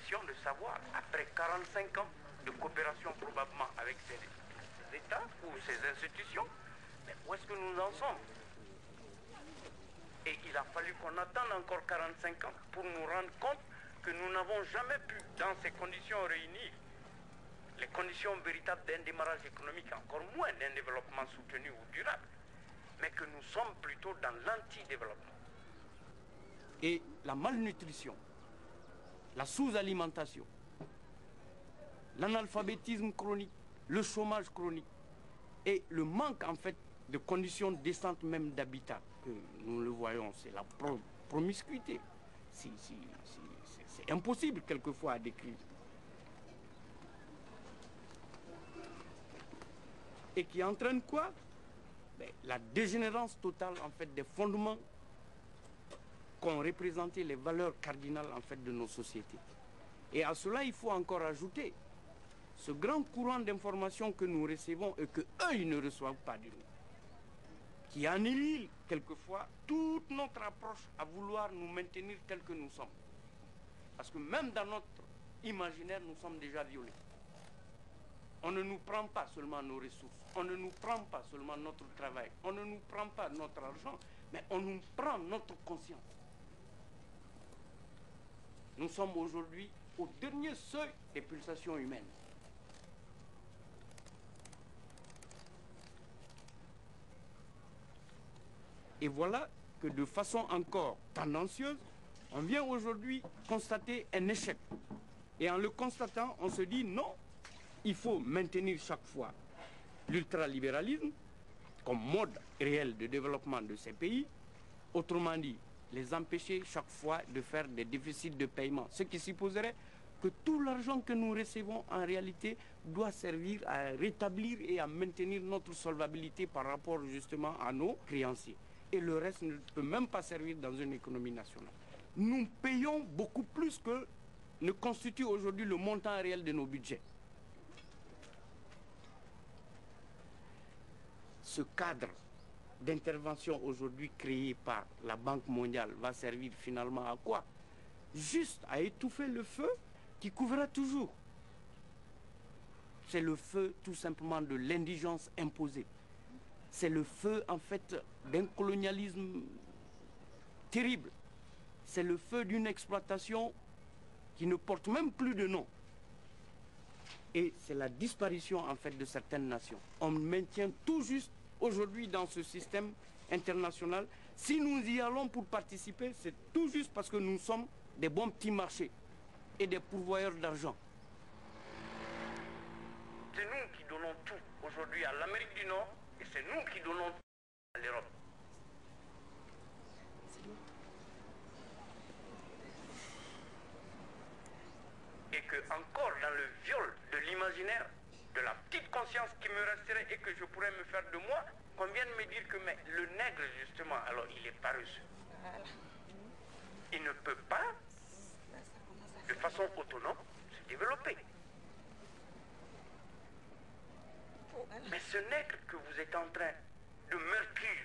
question de savoir, après 45 ans de coopération probablement avec ces États ou ces institutions, mais où est-ce que nous en sommes? Et il a fallu qu'on attende encore 45 ans pour nous rendre compte que nous n'avons jamais pu, dans ces conditions réunies, les conditions véritables d'un démarrage économique, encore moins d'un développement soutenu ou durable, mais que nous sommes plutôt dans l'anti-développement. Et la malnutrition, la sous-alimentation, l'analphabétisme chronique, le chômage chronique et le manque en fait de conditions décentes même d'habitat, que nous le voyons, c'est la promiscuité. C'est impossible quelquefois à décrire. Et qui entraîne quoi? La dégénérance totale en fait des fondements qu'ont représenté les valeurs cardinales en fait de nos sociétés. Et à cela, il faut encore ajouter ce grand courant d'informations que nous recevons et que eux, ils ne reçoivent pas de nous, qui annihile quelquefois toute notre approche à vouloir nous maintenir tels que nous sommes. Parce que même dans notre imaginaire, nous sommes déjà violés. On ne nous prend pas seulement nos ressources, on ne nous prend pas seulement notre travail, on ne nous prend pas notre argent, mais on nous prend notre conscience. Nous sommes aujourd'hui au dernier seuil des pulsations humaines. Et voilà que de façon encore tendancieuse, on vient aujourd'hui constater un échec. Et en le constatant, on se dit non, il faut maintenir chaque fois l'ultralibéralisme comme mode réel de développement de ces pays. Autrement dit, les empêcher chaque fois de faire des déficits de paiement. Ce qui supposerait que tout l'argent que nous recevons en réalité doit servir à rétablir et à maintenir notre solvabilité par rapport justement à nos créanciers. Et le reste ne peut même pas servir dans une économie nationale. Nous payons beaucoup plus que ne constitue aujourd'hui le montant réel de nos budgets. Ce cadre d'intervention aujourd'hui créé par la Banque mondiale va servir finalement à quoi? Juste à étouffer le feu qui couvrira toujours. C'est le feu tout simplement de l'indigence imposée. C'est le feu en fait d'un colonialisme terrible. C'est le feu d'une exploitation qui ne porte même plus de nom. Et c'est la disparition en fait de certaines nations. On maintient tout juste aujourd'hui dans ce système international. Si nous y allons pour participer, c'est tout juste parce que nous sommes des bons petits marchés et des pourvoyeurs d'argent. C'est nous qui donnons tout aujourd'hui à l'Amérique du Nord et c'est nous qui donnons tout à l'Europe. Et que encore dans le viol de l'imaginaire, de la petite conscience qui me resterait et que je pourrais me faire de moi, qu'on vient de me dire que mais, le nègre justement, alors il est paresseux. Voilà. Il ne peut pas, de façon autonome, se développer. Voilà. Mais ce nègre que vous êtes en train de meurtrir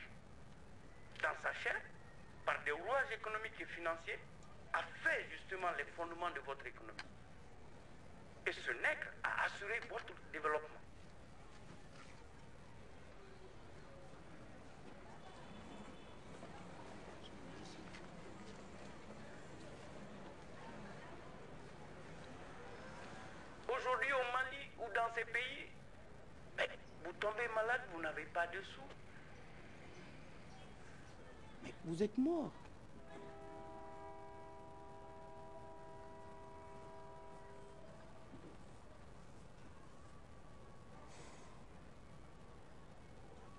dans sa chair, par des rouages économiques et financiers, a fait justement les fondements de votre économie. Et ce nègre a assuré votre développement. Aujourd'hui au Mali ou dans ces pays, vous tombez malade, vous n'avez pas de sous. Mais vous êtes mort.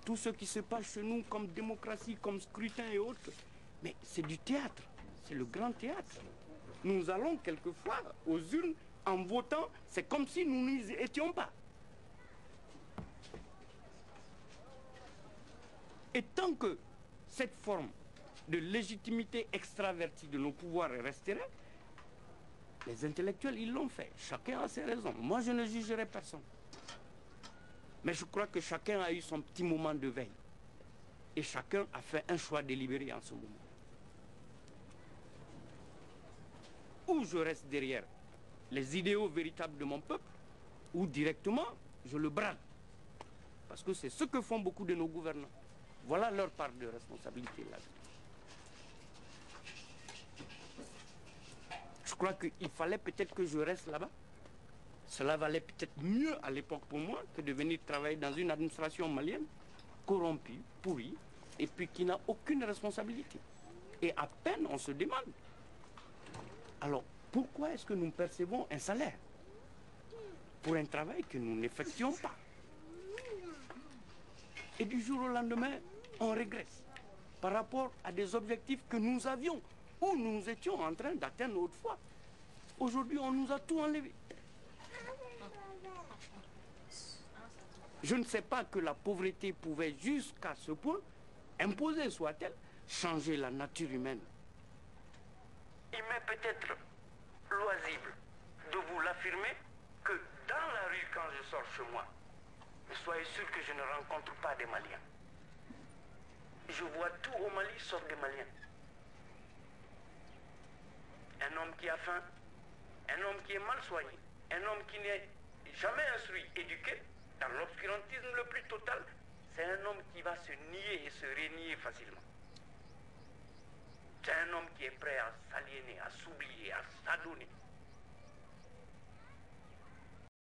Tout ce qui se passe chez nous comme démocratie, comme scrutin et autres, mais c'est du théâtre, c'est le grand théâtre. Nous allons quelquefois aux urnes en votant, c'est comme si nous n'y étions pas. Et tant que cette forme de légitimité extravertie de nos pouvoirs resterait, les intellectuels, ils l'ont fait. Chacun a ses raisons. Moi, je ne jugerai personne. Mais je crois que chacun a eu son petit moment de veille. Et chacun a fait un choix délibéré en ce moment. Ou je reste derrière les idéaux véritables de mon peuple, ou directement, je le brade. Parce que c'est ce que font beaucoup de nos gouvernants. Voilà leur part de responsabilité là. Je crois qu'il fallait peut-être que je reste là-bas. Cela valait peut-être mieux à l'époque pour moi que de venir travailler dans une administration malienne, corrompue, pourrie, et puis qui n'a aucune responsabilité. Et à peine on se demande. Alors, pourquoi est-ce que nous percevons un salaire pour un travail que nous n'effectuons pas? Et du jour au lendemain, on régresse par rapport à des objectifs que nous avions ou nous étions en train d'atteindre autrefois. Aujourd'hui, on nous a tout enlevé. Je ne sais pas que la pauvreté pouvait jusqu'à ce point, imposer soit-elle, changer la nature humaine. Il m'est peut-être loisible de vous l'affirmer que dans la rue, quand je sors chez moi, soyez sûr que je ne rencontre pas des Maliens. Je vois tout au Mali sauf des Maliens. Un homme qui a faim, un homme qui est mal soigné, un homme qui n'est jamais instruit, éduqué, dans l'obscurantisme le plus total, c'est un homme qui va se nier et se renier facilement. C'est un homme qui est prêt à s'aliéner, à s'oublier, à s'adonner.